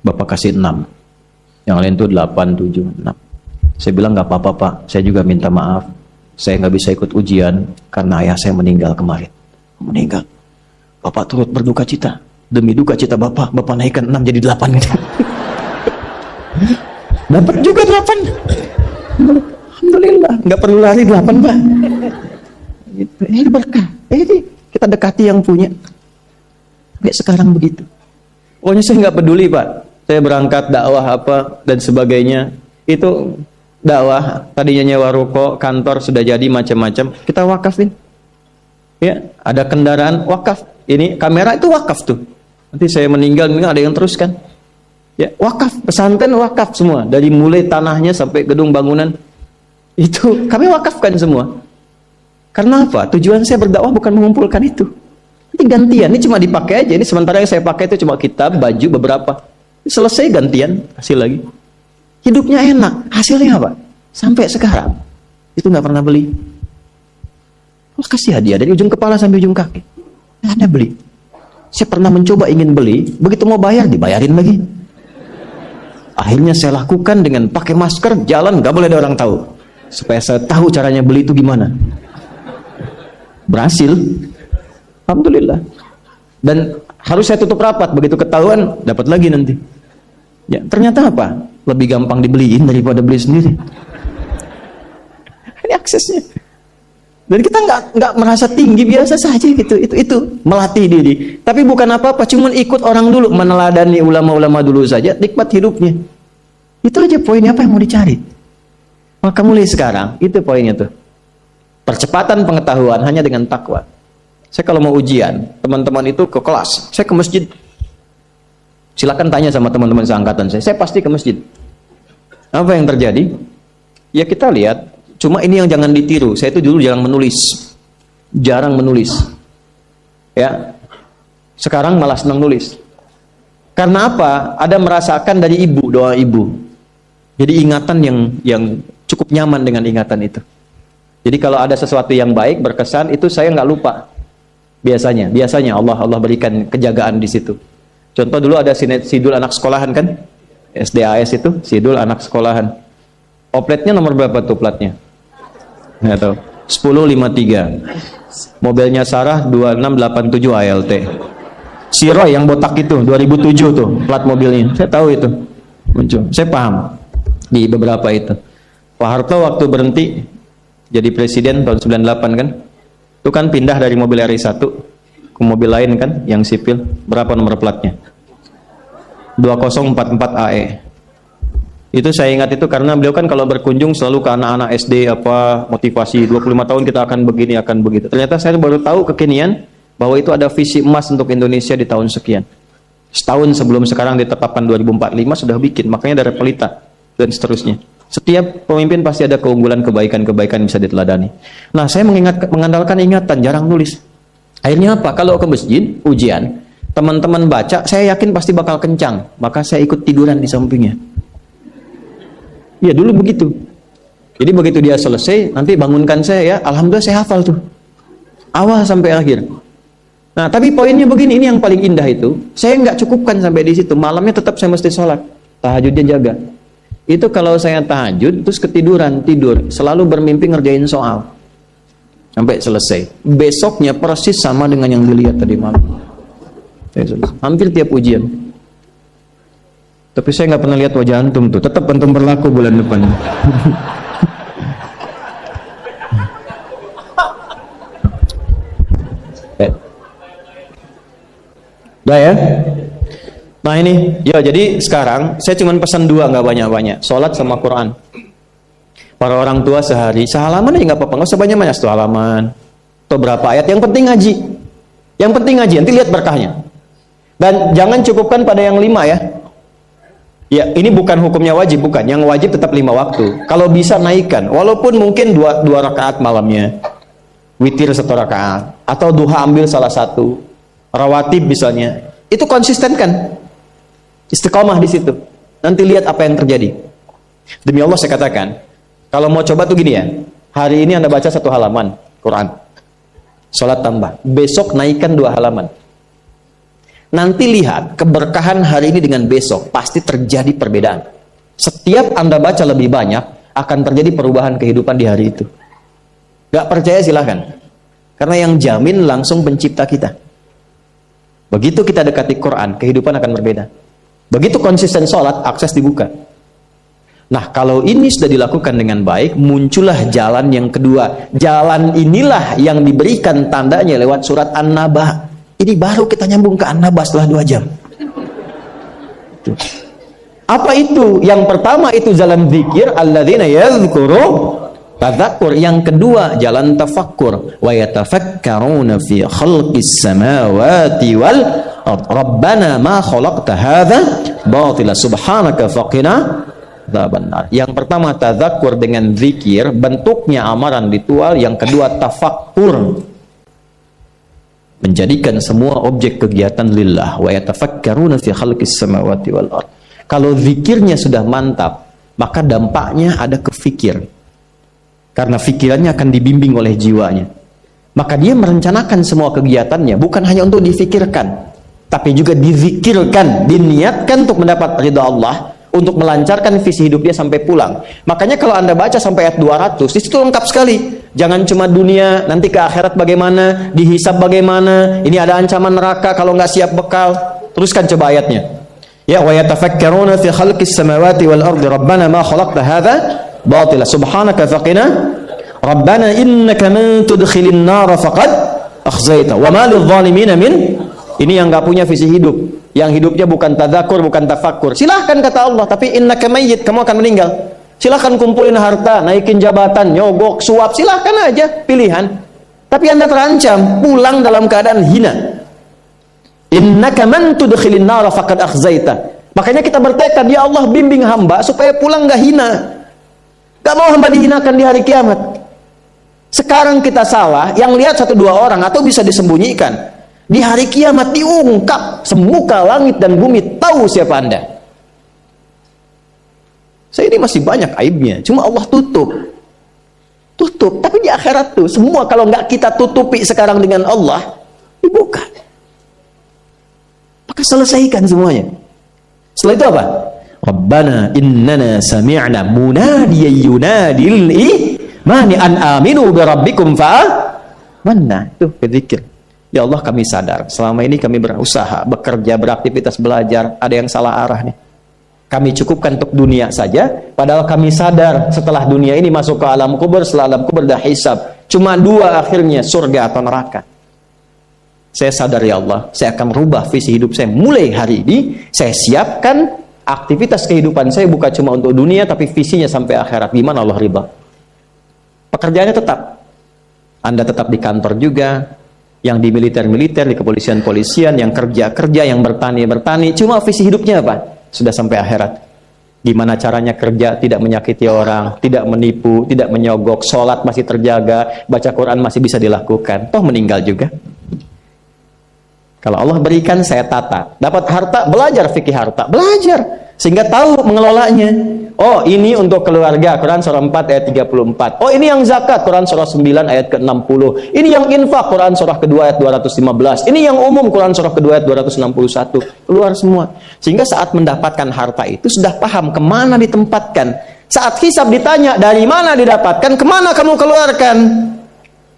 [SPEAKER 1] Bapak kasih 6. Yang lain itu 8, 7, 6. Saya bilang enggak apa-apa, Pak. Saya juga minta maaf. Saya enggak bisa ikut ujian karena ayah saya meninggal kemarin. Meninggal. Bapak turut berduka cita. Demi duka cita Bapak naikkan 6 jadi 8 gitu. Dapat juga 8. Alhamdulillah, nggak perlu lari 8, Pak. Gitu. Ini berkah. Ini kita dekati yang punya. Kayak sekarang begitu. Pokoknya saya nggak peduli, Pak. Saya berangkat dakwah apa dan sebagainya. Itu dakwah, tadinya nyewa ruko, kantor sudah jadi macam-macam. Kita wakafin. Ya, ada kendaraan wakaf. Ini kamera itu wakaf tuh. Nanti saya meninggal ada yang teruskan. Ya, wakaf, pesantren wakaf semua, dari mulai tanahnya sampai gedung bangunan itu kami wakafkan semua. Karena apa? Tujuan saya berdakwah bukan mengumpulkan itu. Nanti gantian, ini cuma dipakai aja. Ini sementara yang saya pakai itu cuma kitab, baju beberapa. Selesai gantian, hasil lagi. Hidupnya enak, hasilnya apa? Sampai sekarang itu nggak pernah beli. Allah kasih hadiah dari ujung kepala sampai ujung kaki. Nggak ada beli. Saya pernah mencoba ingin beli, begitu mau bayar dibayarin lagi. Akhirnya saya lakukan dengan pakai masker, jalan nggak boleh ada orang tahu, supaya saya tahu caranya beli itu gimana. Berhasil, alhamdulillah. Dan harus saya tutup rapat, begitu ketahuan dapat lagi nanti. Ya, ternyata apa? Lebih gampang dibeliin daripada beli sendiri. Ini aksesnya. Dan kita nggak merasa tinggi, biasa saja gitu. Itu melatih diri. Tapi bukan apa-apa, cuman ikut orang dulu, meneladani ulama-ulama dulu saja, nikmat hidupnya. Itu aja poinnya, apa yang mau dicari. Maka mulai sekarang, itu poinnya tuh. Percepatan pengetahuan hanya dengan takwa. Saya kalau mau ujian, teman-teman itu ke kelas, saya ke masjid. Silakan tanya sama teman-teman seangkatan saya pasti ke masjid. Apa yang terjadi? Ya kita lihat. Cuma ini yang jangan ditiru. Saya itu dulu jarang menulis. Ya. Sekarang malah senang nulis. Karena apa? Ada merasakan dari ibu, doa ibu. Jadi ingatan yang cukup nyaman dengan ingatan itu. Jadi kalau ada sesuatu yang baik berkesan, itu saya nggak lupa. Biasanya Allah berikan kejagaan di situ. Contoh dulu ada sidul anak sekolahan kan? SDAS itu sidul anak sekolahan. Opletnya nomor berapa tuh platnya? Nggak tahu. 1053. Mobilnya Sarah 2687 ALT. Si Roy yang botak itu 2007 tuh plat mobilnya. Saya tahu itu. Muncul. Saya paham di beberapa itu. Pak Harto waktu berhenti jadi presiden tahun 98 kan? Itu kan pindah dari mobil RI1 ke mobil lain kan yang sipil. Berapa nomor platnya? 2044 AE. Itu saya ingat itu karena beliau kan kalau berkunjung selalu ke anak-anak SD motivasi 25 tahun kita akan begini akan begitu. Ternyata saya baru tahu kekinian bahwa itu ada visi emas untuk Indonesia di tahun sekian. Setahun sebelum sekarang ditetapkan 2045 sudah bikin, makanya dari pelita dan seterusnya. Setiap pemimpin pasti ada keunggulan, kebaikan-kebaikan bisa diteladani. Nah, saya mengandalkan ingatan, jarang nulis. Akhirnya apa? Kalau ke masjid ujian, teman-teman baca, saya yakin pasti bakal kencang, maka saya ikut tiduran di sampingnya. Ya dulu begitu. Jadi begitu dia selesai, nanti bangunkan saya ya. Alhamdulillah saya hafal tuh, awal sampai akhir. Nah tapi poinnya begini, ini yang paling indah itu. Saya nggak cukupkan sampai di situ. Malamnya tetap saya mesti sholat, tahajudnya jaga. Itu kalau saya tahajud terus ketiduran, tidur, selalu bermimpi ngerjain soal sampai selesai. Besoknya persis sama dengan yang dilihat tadi malam. Hampir tiap ujian. Tapi saya nggak pernah lihat wajah antum tuh. Tetap antum berlaku bulan depan. Udah ya? Nah ini, ya jadi sekarang saya cuma pesan dua, nggak banyak-banyak. Sholat sama Quran. Para orang tua sehari sehalaman aja nggak apa-apa, nggak usah banyak-banyak, satu halaman atau berapa ayat. Yang penting ngaji. Yang penting ngaji. Nanti lihat berkahnya. Dan jangan cukupkan pada yang 5 ya. Ya, ini bukan hukumnya wajib, bukan. Yang wajib tetap 5 waktu. Kalau bisa naikkan, walaupun mungkin 2 rakaat malamnya, witir 1 rakaat, atau duha ambil salah satu, rawatib misalnya. Itu konsistenkan, istiqomah di situ. Nanti lihat apa yang terjadi. Demi Allah saya katakan, kalau mau coba tuh gini ya. Hari ini Anda baca 1 halaman Quran, sholat tambah. Besok naikkan 2 halaman. Nanti lihat keberkahan hari ini dengan besok pasti terjadi perbedaan. Setiap Anda baca lebih banyak akan terjadi perubahan kehidupan di hari itu. Gak percaya silahkan. Karena yang jamin langsung pencipta kita. Begitu kita dekati Quran, kehidupan akan berbeda. Begitu konsisten sholat, akses dibuka. Nah kalau ini sudah dilakukan dengan baik, muncullah jalan yang kedua. Jalan inilah yang diberikan tandanya lewat surat An-Naba. Ini baru kita nyambung ke An-Naba setelah 2 jam. Apa itu? Yang pertama itu jalan zikir, alladzina yadhkuru tadzakkur. Yang kedua jalan tafakkur, wa yatafakkaruna fi khalqis samawati wal ard. Rabbana ma khalaqta hadza batila subhanaka faqina adzabannar. Yang pertama tadzakkur dengan zikir, bentuknya amaran ritual. Yang kedua tafakkur, menjadikan semua objek kegiatan lillah. Wa yatafakkaruna fi khalqis samawati wal ard. Kalau zikirnya sudah mantap, maka dampaknya ada ke fikir. Karena fikirannya akan dibimbing oleh jiwanya. Maka dia merencanakan semua kegiatannya bukan hanya untuk difikirkan, tapi juga dizikirkan, diniatkan untuk mendapat ridha Allah, untuk melancarkan visi hidup dia sampai pulang. Makanya kalau Anda baca sampai ayat 200, di situ lengkap sekali. Jangan cuma dunia, nanti ke akhirat bagaimana, dihisab bagaimana, ini ada ancaman neraka kalau nggak siap bekal. Teruskan coba ayatnya. Ya, wa yatafakkaruna fi khalqis samawati wal ardi rabbana ma khalaqta hadza batila subhanaka faqina. Rabbana innaka man tudkhilin nar faqad akhzaita wa ma lidh-dhalimin min. Ini yang enggak punya visi hidup, yang hidupnya bukan tadzakur, bukan tafakkur. Silahkan kata Allah, tapi innaka mayyit, kamu akan meninggal. Silahkan kumpulin harta, naikin jabatan, nyogok, suap, silahkan aja, pilihan. Tapi Anda terancam pulang dalam keadaan hina. Innaka man tudkhilin nar faqad akhzaita. Makanya kita bertekad, ya Allah bimbing hamba supaya pulang enggak hina. Enggak mau hamba dihinakan di hari kiamat. Sekarang kita salah, yang lihat 1-2 orang atau bisa disembunyikan. Di hari kiamat diungkap, semuka langit dan bumi tahu siapa Anda. Saya ini masih banyak aibnya, cuma Allah tutup. Tapi di akhirat tuh semua kalau nggak kita tutupi sekarang dengan Allah, dibuka. Maka selesaikan semuanya. Setelah itu apa? Rabbana innana sami'na munadiyan yunadil imani an aminu bi rabbikum fa'amanna. Tuh berzikir. Ya Allah, kami sadar selama ini kami berusaha, bekerja, beraktivitas, belajar, ada yang salah arah nih. Kami cukupkan untuk dunia saja, padahal kami sadar setelah dunia ini masuk ke alam kubur, setelah alam kubur dah hisab. Cuma 2 akhirnya, surga atau neraka. Saya sadar ya Allah, saya akan merubah visi hidup saya mulai hari ini. Saya siapkan aktivitas kehidupan saya bukan cuma untuk dunia, tapi visinya sampai akhirat. Gimana Allah riba? Pekerjaannya tetap. Anda tetap di kantor juga, yang di militer-militer, di kepolisian-polisian, yang kerja-kerja, yang bertani-bertani, cuma visi hidupnya apa? Sudah sampai akhirat. Gimana caranya kerja tidak menyakiti orang, tidak menipu, tidak menyogok, sholat masih terjaga, baca Quran masih bisa dilakukan, toh meninggal juga. Kalau Allah berikan, saya tata. Dapat harta, belajar fikih harta, belajar sehingga tahu mengelolanya. Oh, ini untuk keluarga, Quran surah 4 ayat 34. Oh, ini yang zakat, Quran surah 9 ayat ke-60. Ini yang infak, Quran surah kedua ayat 215. Ini yang umum, Quran surah kedua ayat 261. Keluar semua. Sehingga saat mendapatkan harta itu sudah paham kemana ditempatkan. Saat hisab ditanya, dari mana didapatkan, kemana kamu keluarkan?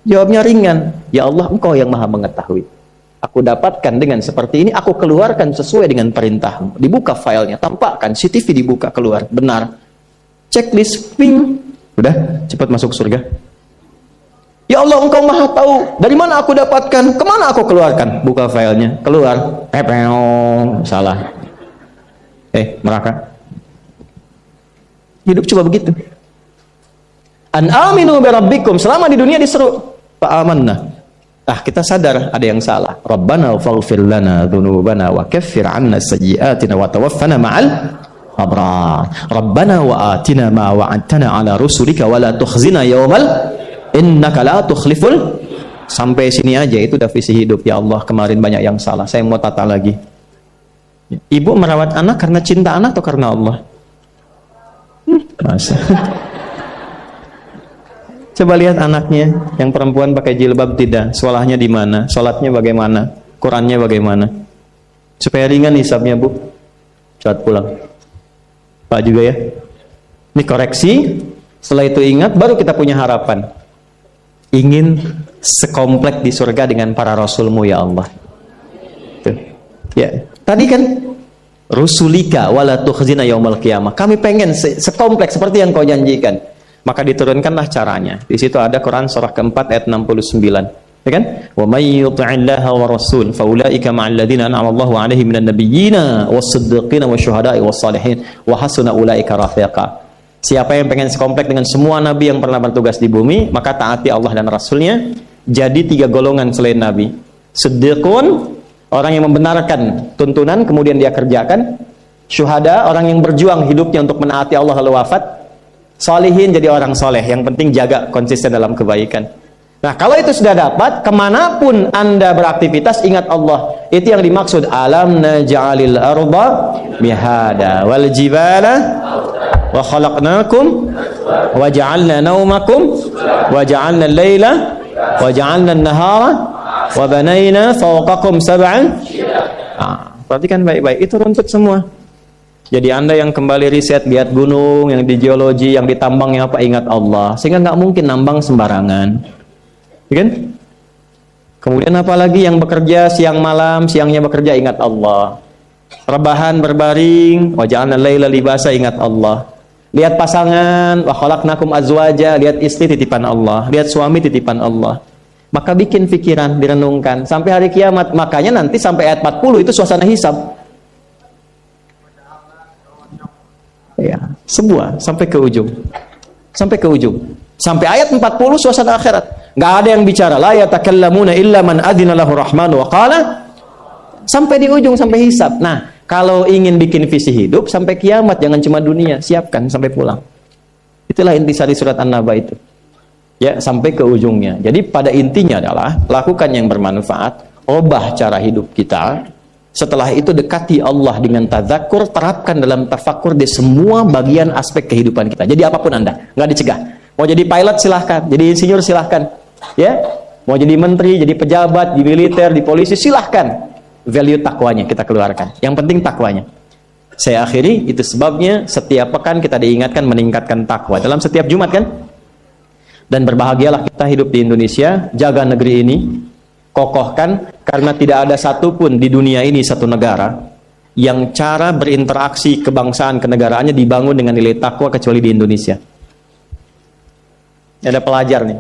[SPEAKER 1] Jawabnya ringan. Ya Allah, Engkau yang maha mengetahui. Aku dapatkan dengan seperti ini, aku keluarkan sesuai dengan perintahmu. Dibuka filenya, tampakkan, CCTV dibuka, keluar, benar. Checklist, ping. Udah, cepat masuk surga. Ya Allah, Engkau maha tahu. Dari mana aku dapatkan, kemana aku keluarkan? Buka filenya, keluar. Salah. Neraka. Hidup coba begitu. An aminu bi rabbikum. Selama di dunia diseru, fa'amanna. Kita sadar ada yang salah. Rabbana faghfir lana dzunubana wa kaffir 'anna sayyi'atina wa tawaffana ma'al abrar. Rabbana wa atina ma wa'adtana 'ala rusulika wa la tukhzina yawmal innaka la tukhliful. Sampai sini aja itu udah visi hidup. Ya Allah, kemarin banyak yang salah, saya mau tata lagi. Ibu merawat anak karena cinta anak atau karena Allah? Masa coba lihat anaknya, yang perempuan pakai jilbab tidak, sekolahnya di mana, sholatnya bagaimana, Qurannya bagaimana, supaya ringan hisabnya Bu. Cepat pulang. Pak juga ya. Ini koreksi. Setelah itu ingat, baru kita punya harapan. Ingin sekomplek di surga dengan para rasulmu ya Allah. Tuh. Ya, tadi kan rusulika wala tukhzina yaumal qiyamah. Kami pengen sekomplek seperti yang kau janjikan. Maka diturunkanlah caranya. Di situ ada Quran surah keempat ayat 69. Ya kan? Wa may yuti'illaha wa rasul fa ulaika ma'al ladzina an'ama Allahu 'alaihim minan nabiyyina was-siddiqina wasyuhada'i was-shalihin wa hasuna ulaika rafiqa. Siapa yang pengen sekomplek dengan semua nabi yang pernah bertugas di bumi, maka taati Allah dan Rasulnya. Jadi 3 golongan selain nabi. Siddiqun, orang yang membenarkan tuntunan kemudian dia kerjakan. Syuhada, orang yang berjuang hidupnya untuk menaati Allah lalu wafat. Solihin, jadi orang soleh, yang penting jaga konsisten dalam kebaikan. Nah, kalau itu sudah dapat, kemanapun Anda beraktivitas, ingat Allah. Itu yang dimaksud alam naj'alil arda mihada wal jibala wa khalaqnakum wa ja'alna naumakum wa ja'alna al-laila wa ja'alna an-nahara wa banayna fawqakum sab'an. Perhatikan baik-baik, itu runtut semua. Jadi Anda yang kembali riset, lihat gunung, yang di geologi, yang ditambang, yang apa, ingat Allah. Sehingga nggak mungkin nambang sembarangan. Ya kan? Kemudian apalagi yang bekerja siang malam, siangnya bekerja, ingat Allah. Rebahan berbaring, wa ja'alna laila libasa, ingat Allah. Lihat pasangan, wa khalaqnakum azwaja, lihat istri titipan Allah, lihat suami titipan Allah. Maka bikin pikiran, direnungkan sampai hari kiamat. Makanya nanti sampai ayat 40 itu suasana hisab. Ya, semua sampai ke ujung. Sampai ke ujung. Sampai ayat 40 suasana akhirat. Enggak ada yang bicara, la yatakallamuna illa man adzina lahu rahmanu wa qala, sampai di ujung, sampai hisab. Nah, kalau ingin bikin visi hidup sampai kiamat, jangan cuma dunia, siapkan sampai pulang. Itulah intisari surat An-Naba itu. Ya, sampai ke ujungnya. Jadi pada intinya adalah lakukan yang bermanfaat, ubah cara hidup kita. Setelah itu dekati Allah dengan tadzakkur, terapkan dalam tafakkur di semua bagian aspek kehidupan kita. Jadi apapun Anda, nggak dicegah. Mau jadi pilot silahkan, jadi insinyur silahkan. Ya, mau jadi menteri, jadi pejabat, di militer, di polisi silahkan. Value takwanya kita keluarkan. Yang penting takwanya. Saya akhiri, itu sebabnya setiap pekan kita diingatkan meningkatkan takwa. Dalam setiap Jumat kan? Dan berbahagialah kita hidup di Indonesia, jaga negeri ini, kokohkan, karena tidak ada satupun di dunia ini satu negara yang cara berinteraksi kebangsaan kenegaraannya dibangun dengan nilai takwa kecuali di Indonesia. Ada pelajar nih.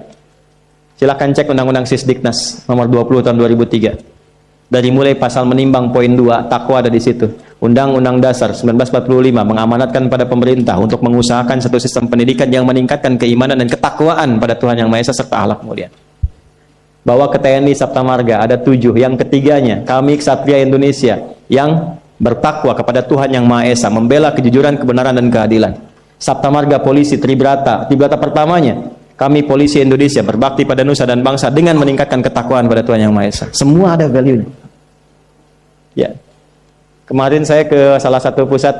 [SPEAKER 1] Silahkan cek Undang-Undang Sisdiknas nomor 20 tahun 2003. Dari mulai pasal menimbang poin 2, takwa ada di situ. Undang-Undang Dasar 1945 mengamanatkan pada pemerintah untuk mengusahakan satu sistem pendidikan yang meningkatkan keimanan dan ketakwaan pada Tuhan Yang Maha Esa serta akhlak mulia. Bawa ke TNI Sabta Marga ada 7. Yang ketiganya, kami Ksatria Indonesia yang bertakwa kepada Tuhan Yang Maha Esa, membela kejujuran, kebenaran dan keadilan. Sabta Marga Polisi Tribrata pertamanya, kami Polisi Indonesia berbakti pada nusa dan bangsa dengan meningkatkan ketakwaan pada Tuhan Yang Maha Esa. Semua ada value-nya. Ya, kemarin saya ke salah satu pusat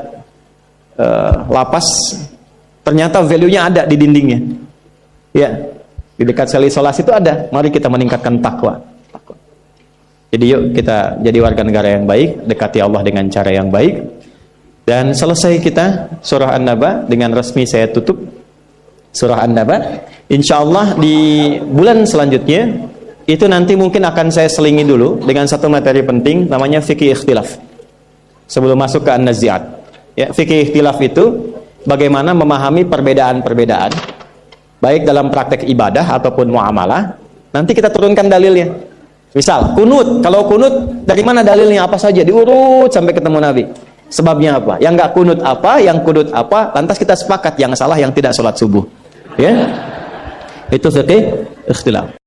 [SPEAKER 1] lapas, ternyata value-nya ada di dindingnya. Ya, di dekat sel isolasi itu ada. Mari kita meningkatkan takwa. Jadi yuk kita jadi warga negara yang baik, dekati Allah dengan cara yang baik. Dan selesai kita surah An-Naba, dengan resmi saya tutup surah An-Naba. Insya Allah di bulan selanjutnya itu nanti mungkin akan saya selingi dulu dengan satu materi penting namanya fikih ikhtilaf. Sebelum masuk ke An-Nazi'at. Ya, fikih ikhtilaf itu bagaimana memahami perbedaan-perbedaan baik dalam praktek ibadah ataupun muamalah. Nanti kita turunkan dalilnya. Misal, kunut. Kalau kunut, dari mana dalilnya? Apa saja? Diurut sampai ketemu Nabi. Sebabnya apa? Yang nggak kunut apa? Yang kunut apa? Lantas kita sepakat yang salah yang tidak sholat subuh. Ya, itu fikih ikhtilaf.